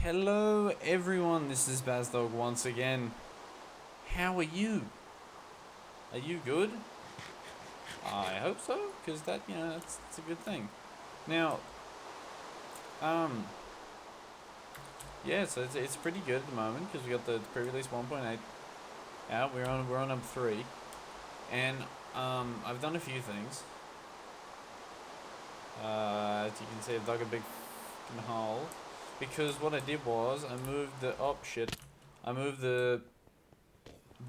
Hello everyone, this is Bazdawg once again. How are you? Are you good? I hope so, because that's a good thing. Now, yeah, so it's pretty good at the moment because we got the pre-release 1.8 out. We're on number 3, and I've done a few things. As you can see, I've dug a big fucking hole because what I did was I moved the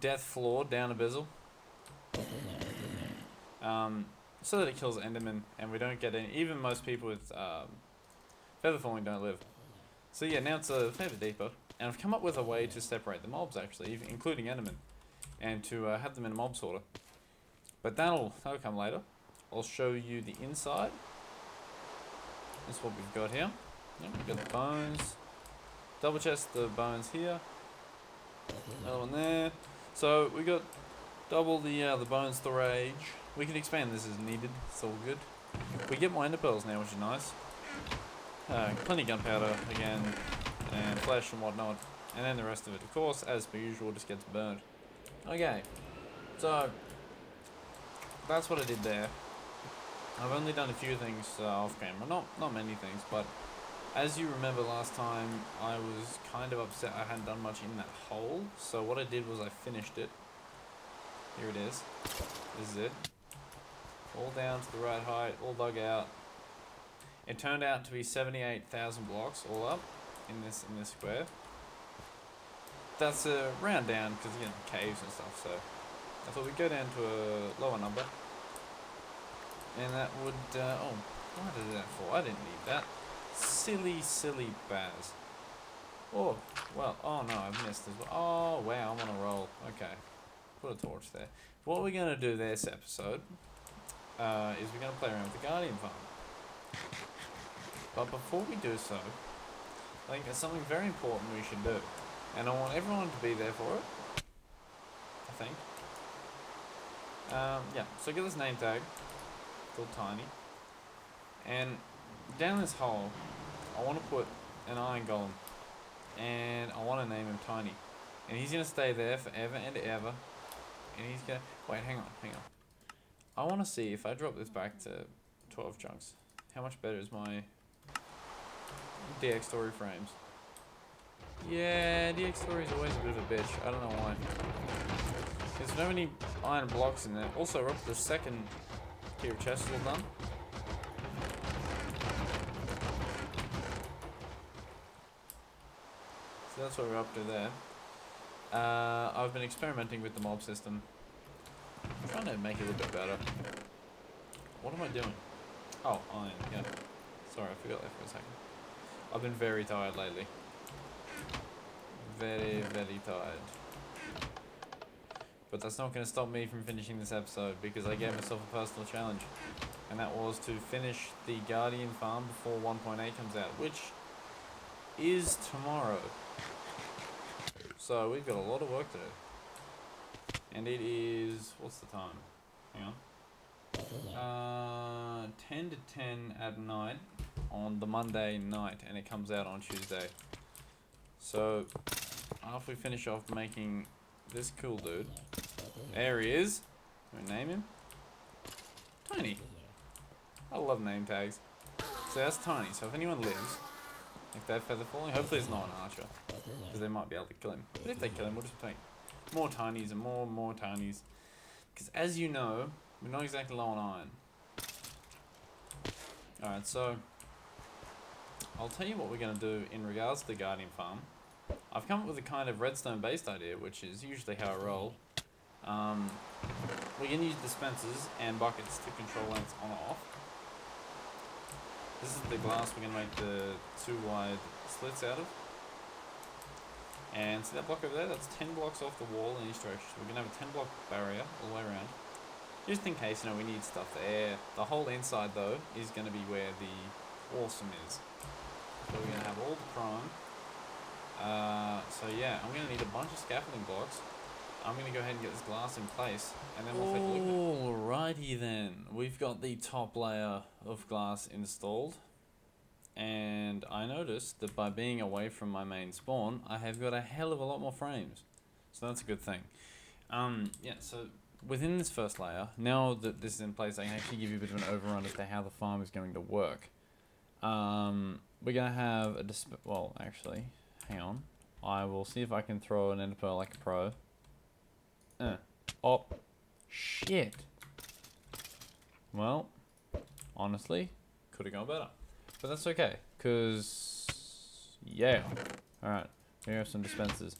death floor down a bezel, so that it kills Enderman and we don't get any. Even most people with feather falling don't live. So yeah, now it's a fair bit deeper, and I've come up with a way to separate the mobs actually, including Enderman, and to have them in a mob sorter. But that'll come later. I'll show you the inside. This is what we've got here. Yep, we've got the bones. Double chest the bones here. Another one there. So we got double the bone storage. We can expand this as needed. It's all good. We get more ender pearls now, which is nice. Plenty of gunpowder again, and flesh and whatnot, and then the rest of it, of course, as per usual, just gets burned. Okay, so that's what I did there. I've only done a few things off camera, not many things, but as you remember last time, I was kind of upset I hadn't done much in that hole. So what I did was I finished it. Here it is. This is it. All down to the right height, all dug out. It turned out to be 78,000 blocks all up in this square. That's a round down because caves and stuff. So I thought we'd go down to a lower number, and that would. Oh, what did I do that for? I didn't need that. Silly Baz. Oh well. Oh no, I've missed as well. Oh wow, I'm on a roll. Okay, put a torch there. What we're gonna do this episode is we're gonna play around with the Guardian farm. But before we do so, I think there's something very important we should do. And I want everyone to be there for it, I think. Yeah, so get this name tag, called Tiny. And down this hole, I want to put an iron golem. And I want to name him Tiny. And he's going to stay there forever and ever. And he's going to... Wait, hang on. I want to see if I drop this back to 12 chunks. How much better is my... DX story frames? Yeah, DX story is always a bit of a bitch. I don't know why. There's no many iron blocks in there. Also, we're up to the second tier of chests all done. So that's what we're up to there. I've been experimenting with the mob system. I'm trying to make it a little bit better. What am I doing? Oh, iron, yeah. Sorry, I forgot that for a second. I've been very tired lately. Very tired. But that's not going to stop me from finishing this episode because I gave myself a personal challenge. And that was to finish the Guardian farm before 1.8 comes out, which is tomorrow. So we've got a lot of work to do. And it is... what's the time? Hang on. 10 to 10 at night on the Monday night, and it comes out on Tuesday. So after we finish off making this cool dude, there he is. Can we name him? Tiny. I love name tags. So that's Tiny. So if anyone lives, if they're feather falling, hopefully it's not an archer, because they might be able to kill him. But if they kill him, we'll just take more Tinies and more Tinies. Because as you know, we're not exactly low on iron. Alright, so I'll tell you what we're going to do in regards to the Guardian farm. I've come up with a kind of redstone based idea, which is usually how I roll. We're going to use dispensers and buckets to control lengths on or off. This is the glass we're going to make the 2 wide slits out of. And see that block over there? That's 10 blocks off the wall in each direction. So we're going to have a 10 block barrier all the way around. Just in case, we need stuff there. The whole inside, though, is going to be where the awesome is. So we're going to have all the prime. So yeah, I'm going to need a bunch of scaffolding blocks. I'm going to go ahead and get this glass in place, and then we'll take a look at it. Alrighty then. We've got the top layer of glass installed. and I noticed that by being away from my main spawn, I have got a hell of a lot more frames. So that's a good thing. Yeah, so within this first layer, now that this is in place, I can actually give you a bit of an overrun as to how the farm is going to work. We're going to have a well, actually, hang on. I will see if I can throw an ender pearl like a pro. Oh, shit. Well, honestly, could have gone better. But that's okay, because, yeah. Alright, we have some dispensers.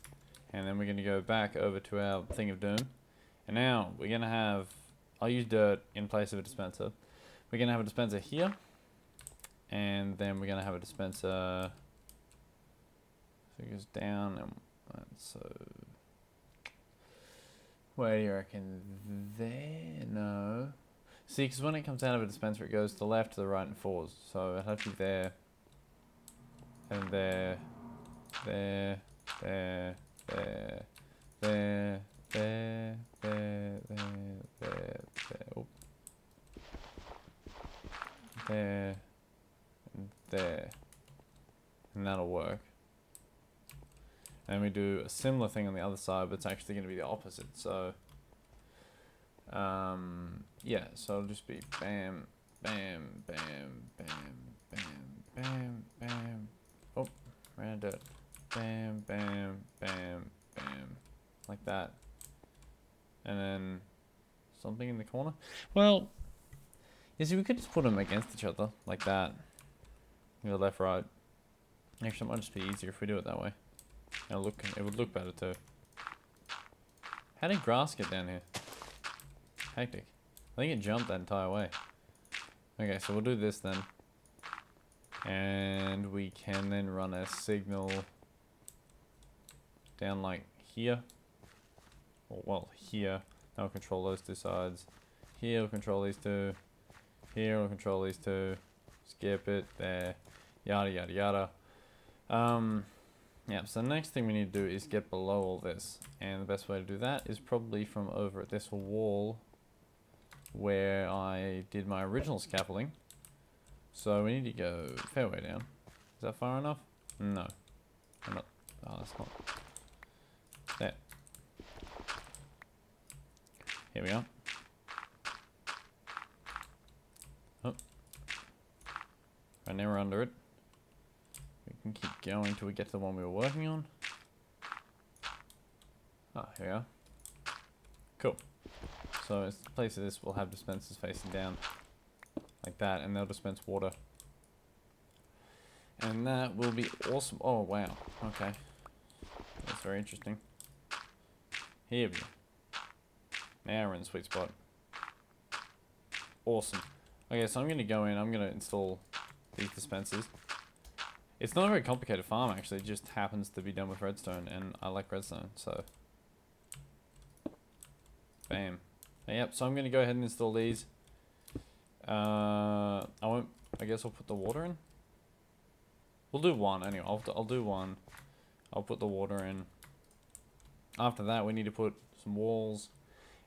And then we're going to go back over to our thing of doom. And now, we're going to have, I'll use dirt in place of a dispenser. We're going to have a dispenser here. And then we're going to have a dispenser, so it goes down, and so, where do you reckon? There? No. See, because when it comes out of a dispenser, it goes to the left, to the right, and forwards. So it has to be there, and there, there, there, there, there, there, there, there, there, there, and there, and that'll work. And we do a similar thing on the other side, but it's actually going to be the opposite. So, yeah, so it'll just be bam, bam, bam, bam, bam, bam, bam. Oh, ran out of dirt. Bam, bam, bam, bam, like that. And then something in the corner. Well, you see, we could just put them against each other like that. You know, left, right. Actually, it might just be easier if we do it that way. It would look better too. How did grass get down here? Hectic. I think it jumped that entire way. Okay, so we'll do this then. And we can then run a signal down like here. Or, well, here. Now we'll control those two sides. Here we'll control these two. Here we'll control these two. Skip it, there. Yada, yada, yada. Yeah, so the next thing we need to do is get below all this. And the best way to do that is probably from over at this wall where I did my original scaffolding. So we need to go a fair way down. Is that far enough? No. I'm not. Oh, that's not. There. Here we are. Oh. Right now we're under it. We can keep going till we get to the one we were working on. Ah, here we are. Cool. So in place of this, we'll have dispensers facing down. Like that, and they'll dispense water. And that will be awesome. Oh, wow. Okay. That's very interesting. Here we go. Now we're in the sweet spot. Awesome. Okay, so I'm going to go in. I'm going to install these dispensers. It's not a very complicated farm, actually. It just happens to be done with redstone, and I like redstone, so. Bam. Yep, so I'm going to go ahead and install these. I guess I'll put the water in. We'll do one anyway. I'll do one. I'll put the water in. After that, we need to put some walls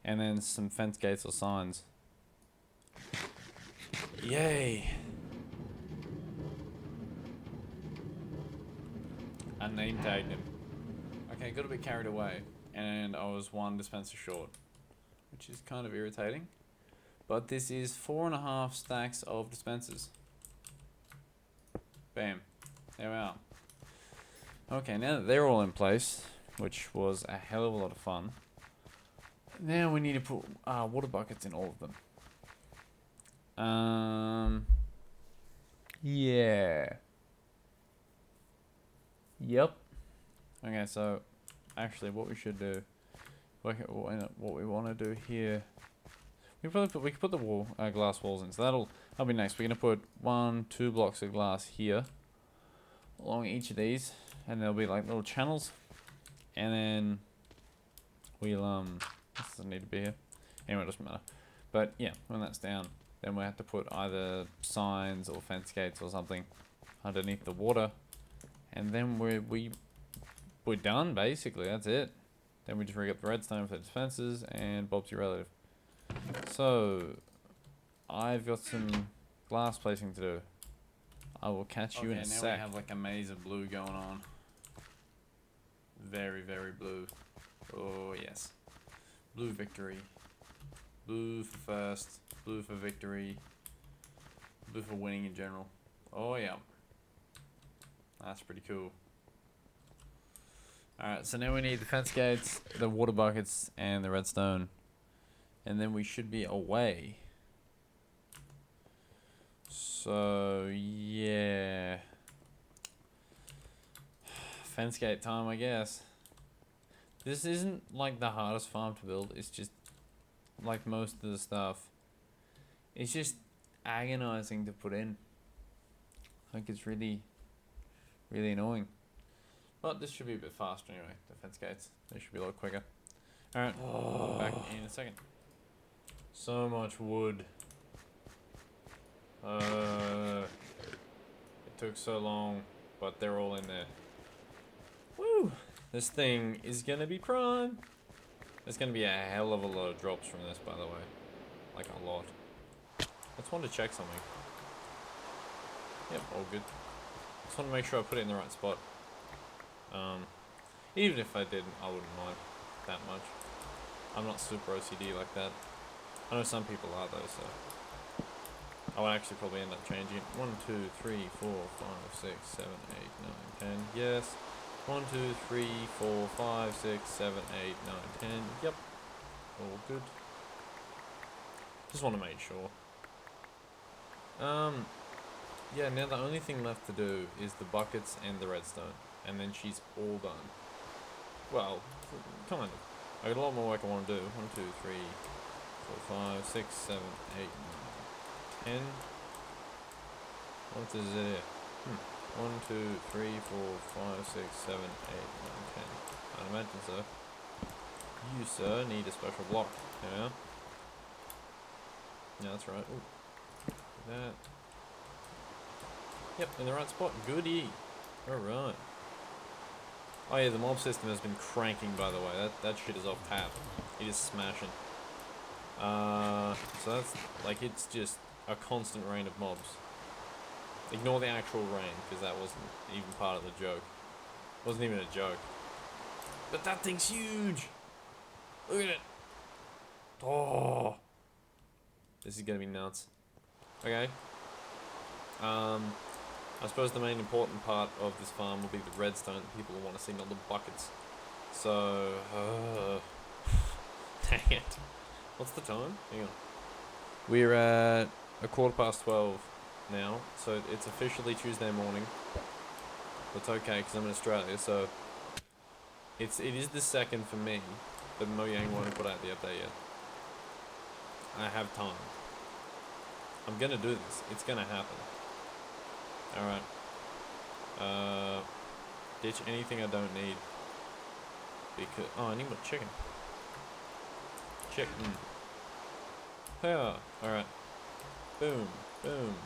and then some fence gates or signs. Yay! I name tagged him. Okay, got a bit carried away, and I was one dispenser short, which is kind of irritating. But this is 4.5 stacks of dispensers. Bam. There we are. Okay, now that they're all in place, which was a hell of a lot of fun, now we need to put water buckets in all of them. Yeah. Yep. Okay, so actually what we should do, what we want to do here, we could put the glass walls in, so that'll be nice. We're going to put 2 blocks of glass here along each of these, and there'll be like little channels, and then we'll this doesn't need to be here anyway, it doesn't matter. But yeah, when that's down, then we have to put either signs or fence gates or something underneath the water, and then we're done basically. That's it. Then we just rig up the redstone for the dispensers, and Bob's your relative. So I've got some glass placing to do. I will catch you in a sec. Now we have like a maze of blue going on. Very, very blue. Oh, yes. Blue victory. Blue for first. Blue for victory. Blue for winning in general. Oh, yeah. That's pretty cool. Alright, so now we need the fence gates, the water buckets, and the redstone. And then we should be away. So, yeah. Fence gate time, I guess. This isn't like the hardest farm to build. It's just like most of the stuff. It's just agonizing to put in. Like it's really, really annoying. But this should be a bit faster anyway. The fence gates. They should be a lot quicker. Alright, back in a second. So much wood. It took so long, but they're all in there. Woo! This thing is gonna be prime. There's gonna be a hell of a lot of drops from this, by the way. Like a lot. Just wanted to check something. Yep, all good. Just want to make sure I put it in the right spot. Even if I didn't, I wouldn't mind that much. I'm not super OCD like that. I know some people are though, so I would actually probably end up changing it. 1, 2, 3, 4, 5, 6, 7, 8, 9, 10. Yes. 1, 2, 3, 4, 5, 6, 7, 8, 9, 10. Yep. All good. Just want to make sure. Yeah, now the only thing left to do is the buckets and the redstone. And then she's all done. Well, kind of. I got a lot more work I want to do. 1, 2, 3, 4, 5, 6, 7, 8, 9, 10. What is it? 1, 2, 3, 4, 5, 6, 7, 8, 9, 10. I'd imagine so. You, sir, need a special block. Yeah. Yeah, that's right. Ooh. That. Yep, in the right spot. Goodie. Alright. Oh yeah, the mob system has been cranking, by the way. That shit is off tap. It is smashing. So that's, like, it's just a constant rain of mobs. Ignore the actual rain, because that wasn't even part of the joke. It wasn't even a joke. But that thing's huge! Look at it! Oh! This is gonna be nuts. Okay. I suppose the main important part of this farm will be the redstone that people will want to see, not the buckets. So, dang it. What's the time? Hang on. We're at 12:15 now, so it's officially Tuesday morning. That's okay, because I'm in Australia, so it is the second for me, but Mojang won't put out the update yet. I have time. I'm gonna do this. It's gonna happen. Alright. Ditch anything I don't need. Because, oh, I need more chicken. Chicken. Yeah. Alright. Boom. Boom.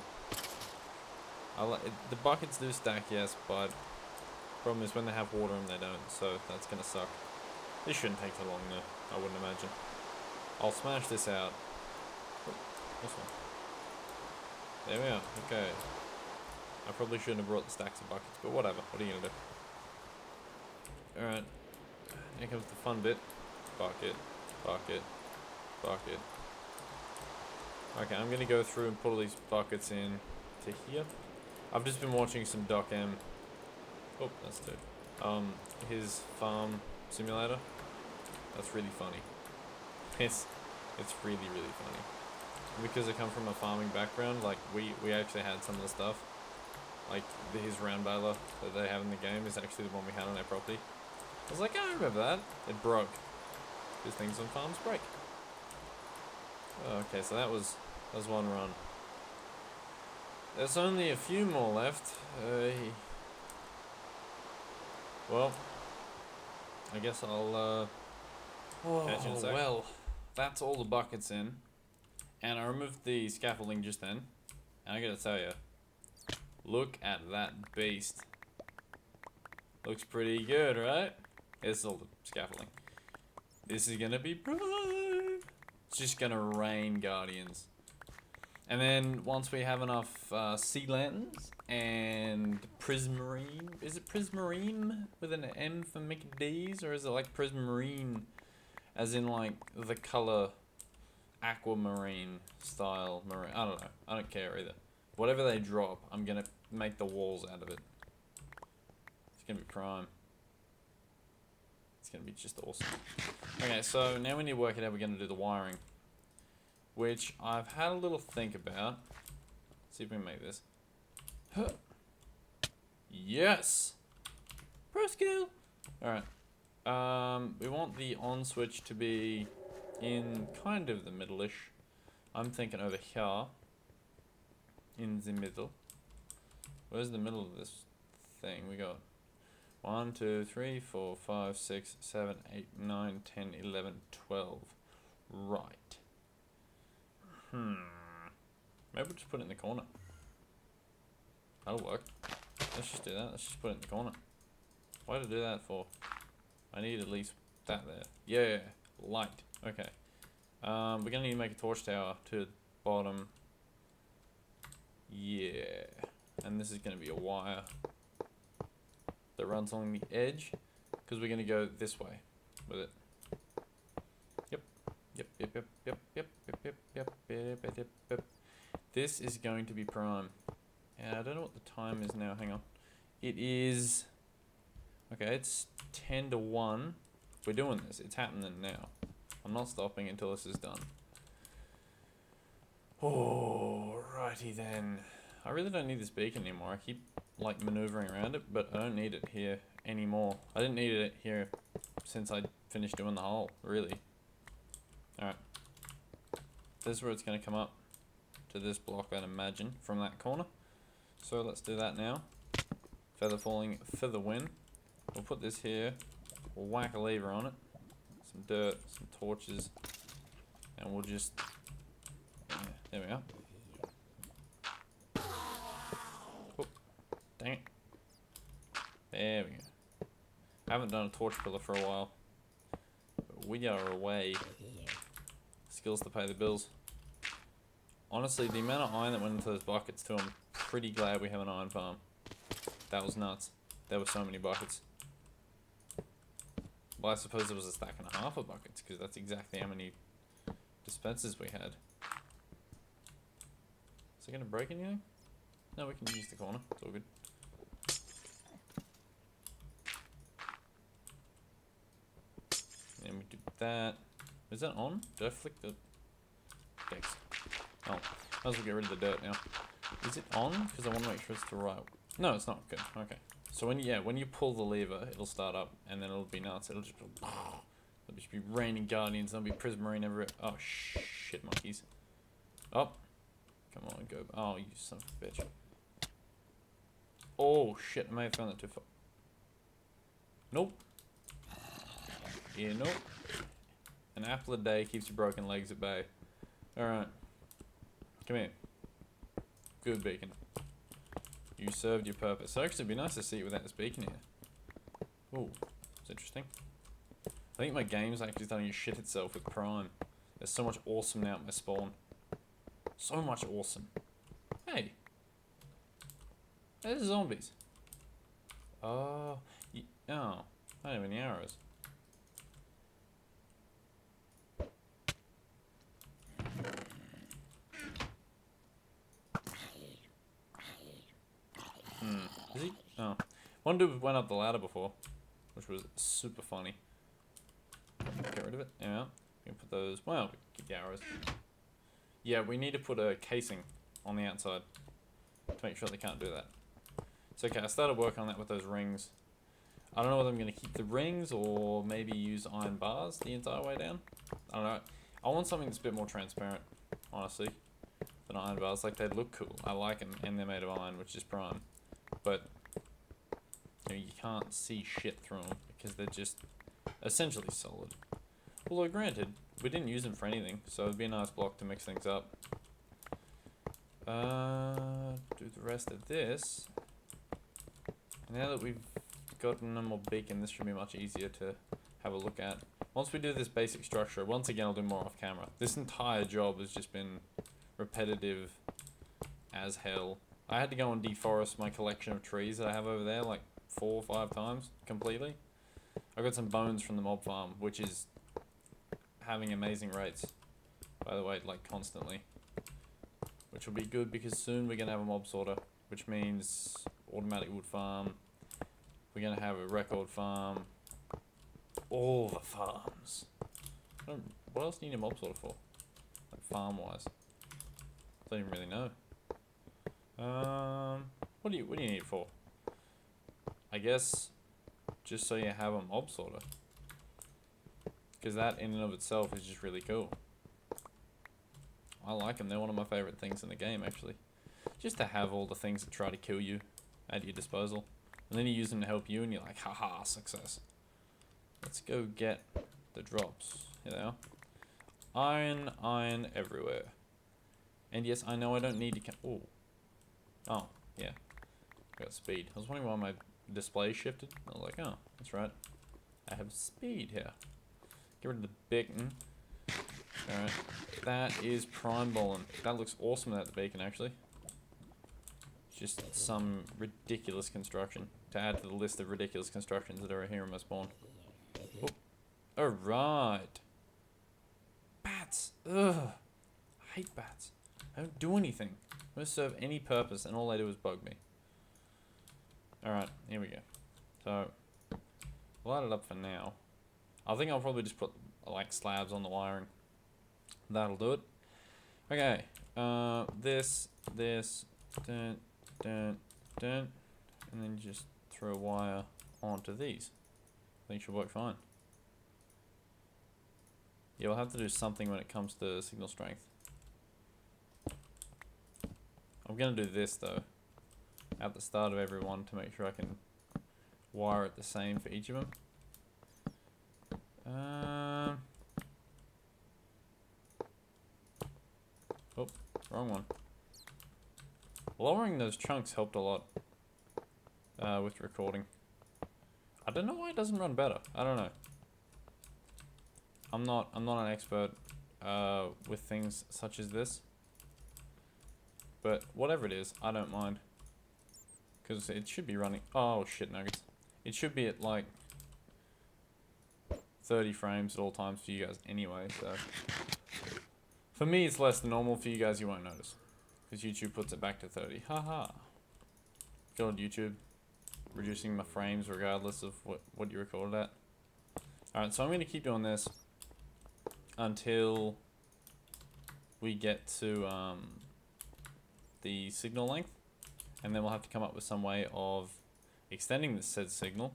The buckets do stack, yes, but problem is when they have water and they don't, so that's gonna suck. This shouldn't take too long though, I wouldn't imagine. I'll smash this out. Oh, this one. There we are. Okay. I probably shouldn't have brought the stacks of buckets, but whatever. What are you gonna do? Alright. Here comes the fun bit. Bucket. Bucket. Bucket. Okay, I'm gonna go through and put all these buckets in to here. I've just been watching some Doc M. Oh, that's two. His farm simulator. That's really funny. It's really, really funny. Because I come from a farming background, like we actually had some of the stuff. Like his round baler that they have in the game is actually the one we had on our property. I was like, oh, I remember that. It broke. Because things on farms break. Okay, so that was one run. There's only a few more left. Well, I guess I'll catch you in a sec. Well, that's all the buckets in. And I removed the scaffolding just then. And I gotta tell you, look at that beast. Looks pretty good, right? It's all the scaffolding. This is gonna be prime. It's just gonna rain guardians. And then once we have enough sea lanterns and prismarine, is it prismarine with an M for McD's, or is it like prismarine as in like the color aquamarine style marine? I don't know. I don't care either. Whatever they drop, I'm gonna make the walls out of it. It's gonna be prime. It's gonna be just awesome. Okay, so now we need to work out how we're gonna do the wiring, which I've had a little think about. See if we can make this. Huh. Yes! Pro skill! Alright. We want the on switch to be in kind of the middle-ish. I'm thinking over here. In the middle. Where's the middle of this thing? We got 1, 2, 3, 4, 5, 6, 7, 8, 9, 10, 11, 12. Right. Maybe we'll just put it in the corner. That'll work. Let's just do that. Let's just put it in the corner. Why did I do that for? I need at least that there. Yeah, light. Okay. We're gonna need to make a torch tower to the bottom. Yeah. And this is gonna be a wire that runs along the edge, because we're gonna go this way with it. Yep. This is going to be prime. And I don't know what the time is now. Hang on. It is... Okay, it's 10 to 1. We're doing this. It's happening now. I'm not stopping until this is done. Alrighty then. I really don't need this beacon anymore. I keep, like, maneuvering around it, but I don't need it here anymore. I didn't need it here since I finished doing the hull, really. Alright. This is where it's going to come up to this block, I'd imagine, from that corner. So let's do that now. Feather falling for the win. We'll put this here. We'll whack a lever on it. Some dirt, some torches. And we'll just... Yeah, there we are. Oh, dang it. There we go. I haven't done a torch pillar for a while. But we are away. Skills to pay the bills. Honestly, the amount of iron that went into those buckets too, I'm pretty glad we have an iron farm. That was nuts. There were so many buckets. Well, I suppose there was a stack and a half of buckets, because that's exactly how many dispensers we had. Is it going to break anything? No, we can use the corner. It's all good. And we do that. Is that on? Did I flick the decks? Oh, might as well get rid of the dirt now. Is it on? Because I want to make sure it's the right... No, it's not. Good. Okay. So when you pull the lever, it'll start up, and then it'll be nuts. It'll just be raining guardians. There'll be prismarine everywhere. Oh shit, monkeys! Oh, come on, go! Oh, you son of a bitch! Oh shit! I may have found that too far. Nope. Yeah, nope. An apple a day keeps your broken legs at bay. All right, come here. Good beacon. You served your purpose. So actually, it'd be nice to see it without this beacon here. Ooh, it's interesting. I think my game's actually starting to shit itself with Prime. There's so much awesome now at my spawn. So much awesome. Hey. There's zombies. Oh. Oh. I don't have any arrows. Is he? Oh. One dude went up the ladder before, which was super funny. Get rid of it. Yeah. We can put those... Well, we keep the arrows. Yeah, we need to put a casing on the outside to make sure they can't do that. It's okay, I started working on that with those rings. I don't know whether I'm going to keep the rings or maybe use iron bars the entire way down. I don't know. I want something that's a bit more transparent, honestly, than iron bars. Like, they look cool. I like them, and they're made of iron, which is prime. But you can't see shit through them because they're just essentially solid. Although granted, we didn't use them for anything, so it'd be a nice block to mix things up. Do the rest of this. Now that we've got a normal beacon, this should be much easier to have a look at. Once we do this basic structure, once again I'll do more off camera. This entire job has just been repetitive as hell. I had to go and deforest my collection of trees that I have over there like 4 or 5 times completely. I got some bones from the mob farm, which is having amazing rates, by the way, like constantly. Which will be good because soon we're going to have a mob sorter, which means automatic wood farm. We're going to have a record farm. All the farms. What else do you need a mob sorter for? Like farm wise. I don't even really know. What do you need it for? I guess just so you have a mob sorter. Because that in and of itself is just really cool. I like them. They're one of my favorite things in the game, actually. Just to have all the things that try to kill you at your disposal. And then you use them to help you and you're like, haha, success. Let's go get the drops. Here they are. Iron everywhere. And yes, I know I don't need to... Oh, yeah. Got speed. I was wondering why my display shifted. I was like, oh, that's right. I have speed here. Get rid of the beacon. Alright. That is prime bowling. That looks awesome without the beacon, actually. Just some ridiculous construction to add to the list of ridiculous constructions that are here in my spawn. Alright. Bats. Ugh. I hate bats. I don't do anything. They don't serve any purpose, and all they do is bug me. Alright, here we go. So, light it up for now. I think I'll probably just put, like, slabs on the wiring. That'll do it. Okay. This, dun, and then just throw a wire onto these. I think it should work fine. Yeah, we'll have to do something when it comes to signal strength. I'm gonna do this though, at the start of every one to make sure I can wire it the same for each of them. Oh, wrong one. Lowering those chunks helped a lot with recording. I don't know why it doesn't run better. I don't know. I'm not an expert with things such as this. But whatever it is, I don't mind. Because it should be running... Oh, shit nuggets. It should be at like 30 frames at all times for you guys anyway, so... For me, it's less than normal. For you guys, you won't notice. Because YouTube puts it back to 30. Haha. Good old YouTube. Reducing my frames regardless of what you recorded at. Alright, so I'm going to keep doing this until we get to the signal length. And then we'll have to come up with some way of extending this said signal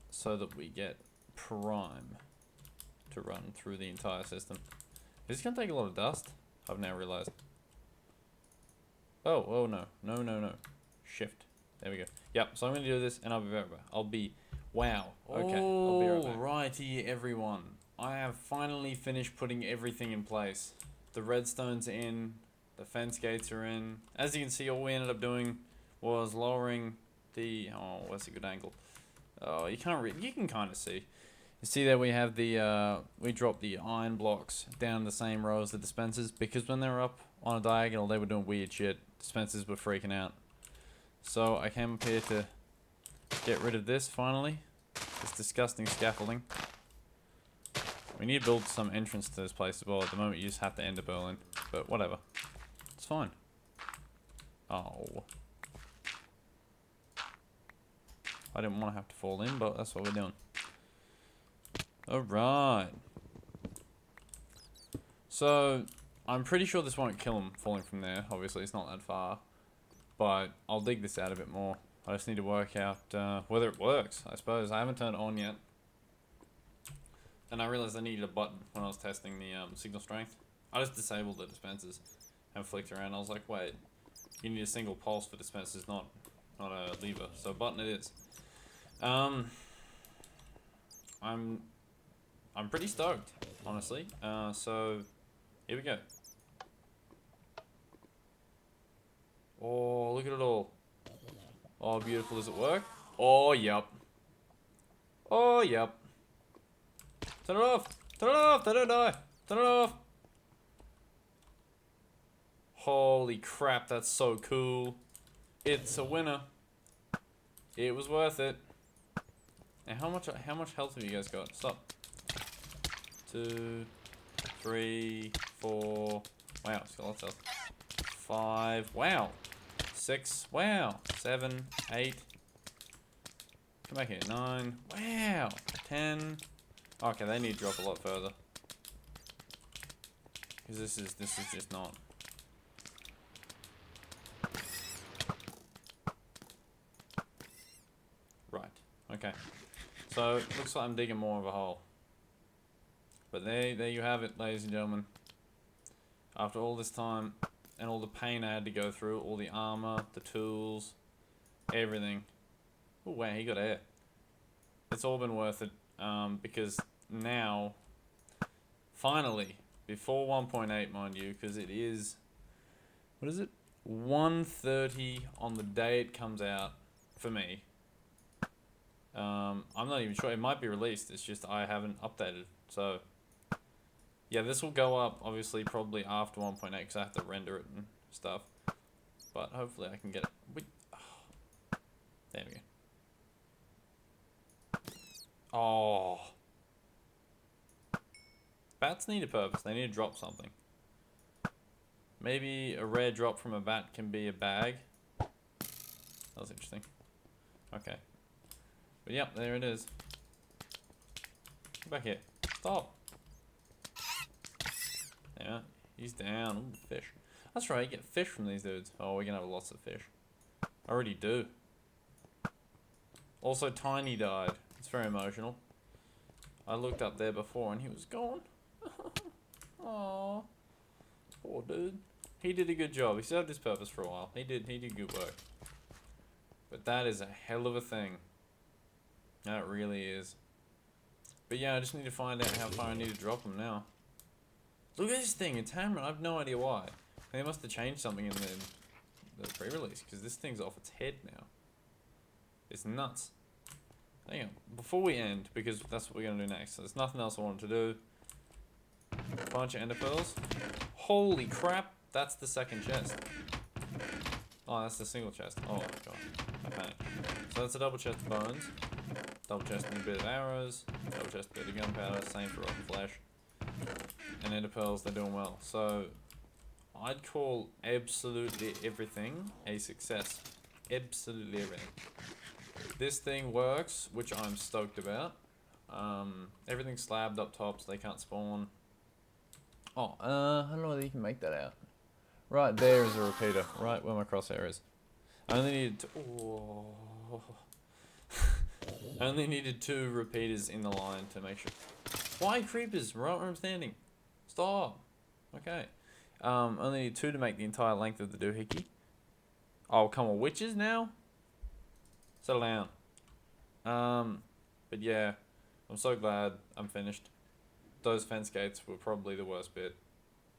so that we get prime to run through the entire system. Is this going to take a lot of dust? I've now realized. Oh, no. Shift. There we go. Yep, so I'm going to do this and I'll be right back. Wow. Okay, I'll be right back. Alrighty, everyone. I have finally finished putting everything in place. The redstone's in. The fence gates are in. As you can see, all we ended up doing was lowering the... Oh, where's a good angle? Oh, you can't read. You can kind of see. You see there we have the... we dropped the iron blocks down the same row as the dispensers because when they were up on a diagonal, they were doing weird shit. Dispensers were freaking out. So I came up here to get rid of this finally. This disgusting scaffolding. We need to build some entrance to this place as well. At the moment, you just have to ender Berlin, but whatever. It's fine. Oh. I didn't want to have to fall in, but that's what we're doing. Alright. So, I'm pretty sure this won't kill him falling from there. Obviously, it's not that far. But I'll dig this out a bit more. I just need to work out whether it works, I suppose. I haven't turned it on yet. And I realized I needed a button when I was testing the signal strength. I just disabled the dispensers and flicked around. I was like, wait, you need a single pulse for dispensers, not a lever. So button it is. I'm pretty stoked, honestly. So here we go. Oh, look at it all. Oh, beautiful. Does it work? Oh, yup. Oh, yup. Turn it off. Turn it off. They don't die. Turn it off. Holy crap, that's so cool. It's a winner. It was worth it. And how much health have you guys got? Stop. 2, 3, 4. Wow, it's got lots of health. 5. Wow. 6. Wow. 7, 8. Come back here. 9. Wow. 10. Okay, they need to drop a lot further. Because this is just not. Right. Okay. So it looks like I'm digging more of a hole. But there you have it, ladies and gentlemen. After all this time and all the pain I had to go through, all the armor, the tools, everything. Oh wow, he got air. It's all been worth it, because now, finally, before 1.8, mind you, because it is, what is it? 1:30 on the day it comes out for me. I'm not even sure. It might be released. It's just I haven't updated. So, yeah, this will go up, obviously, probably after 1.8, because I have to render it and stuff. But hopefully I can get it. There we go. Oh. Bats need a purpose. They need to drop something. Maybe a rare drop from a bat can be a bag. That was interesting. Okay. But yep, there it is. Come back here. Stop. Yeah, he's down. Ooh, fish. That's right, you get fish from these dudes. Oh, we're gonna have lots of fish. I already do. Also, Tiny died. It's very emotional. I looked up there before and he was gone. Aww. Poor dude. He did a good job. He served his purpose for a while. He did good work. But that is a hell of a thing. That really is. But yeah, I just need to find out how far I need to drop him now. Look at this thing, it's hammering. I have no idea why. They must have changed something in the pre-release, because this thing's off its head now. It's nuts. Hang on, before we end, because that's what we're going to do next. So there's nothing else I wanted to do. Bunch of ender pearls. Holy crap, that's the second chest. Oh, that's the single chest. Oh my god, I panicked. So that's a double chest of bones. Double chest and a bit of arrows. Double chest, a bit of gunpowder. Same for rotten flesh. And ender pearls, they're doing well. So I'd call absolutely everything a success. Absolutely everything. This thing works, which I'm stoked about. Everything's slabbed up top, so they can't spawn. Oh, I don't know whether you can make that out. Right there is a repeater, right where my crosshair is. I only needed I only needed 2 repeaters in the line to make sure. Why creepers? Right where I'm standing. Stop. Okay. Only need 2 to make the entire length of the doohickey. Oh, come on, witches now? Settle down. But yeah, I'm so glad I'm finished. Those fence gates were probably the worst bit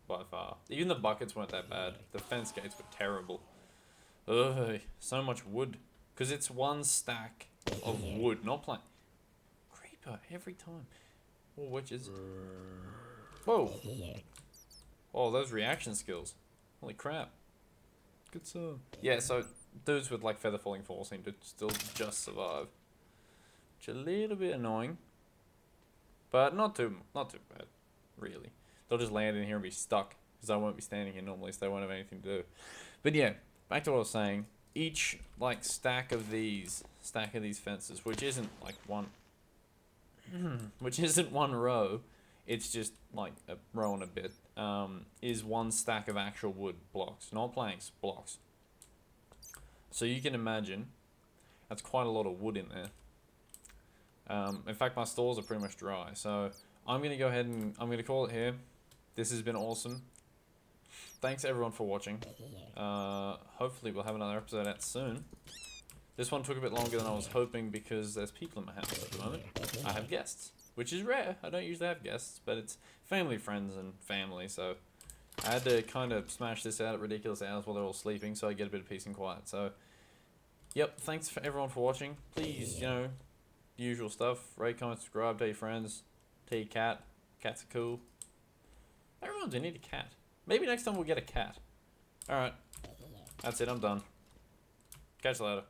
by far. Even the buckets weren't that bad. The fence gates were terrible. Ugh, so much wood. Because it's one stack of wood, not plank. Creeper, every time. Oh, witches. Whoa. Oh, those reaction skills. Holy crap. Good stuff. Yeah, so dudes with like feather falling fall seem to still just survive. Which is a little bit annoying. But not too bad, really. They'll just land in here and be stuck. Because I won't be standing here normally, so they won't have anything to do. But yeah, back to what I was saying. Each like stack of these fences, which isn't like one row, it's just like a row and a bit, is one stack of actual wood blocks, not planks, blocks. So you can imagine that's quite a lot of wood in there. In fact, my stores are pretty much dry, so I'm gonna go ahead and I'm gonna call it here. This has been awesome. Thanks everyone for watching. Hopefully we'll have another episode out soon. This one took a bit longer than I was hoping because there's people in my house at the moment. I have guests, which is rare. I don't usually have guests, but it's family, friends, and family, so I had to kind of smash this out at ridiculous hours while they're all sleeping, so I get a bit of peace and quiet. So, yep, thanks for everyone for watching. Please, you know, the usual stuff. Rate, comment, subscribe, tell your friends, tell your cat. Cats are cool. Everyone, do need a cat. Maybe next time we'll get a cat. Alright. That's it, I'm done. Catch you later.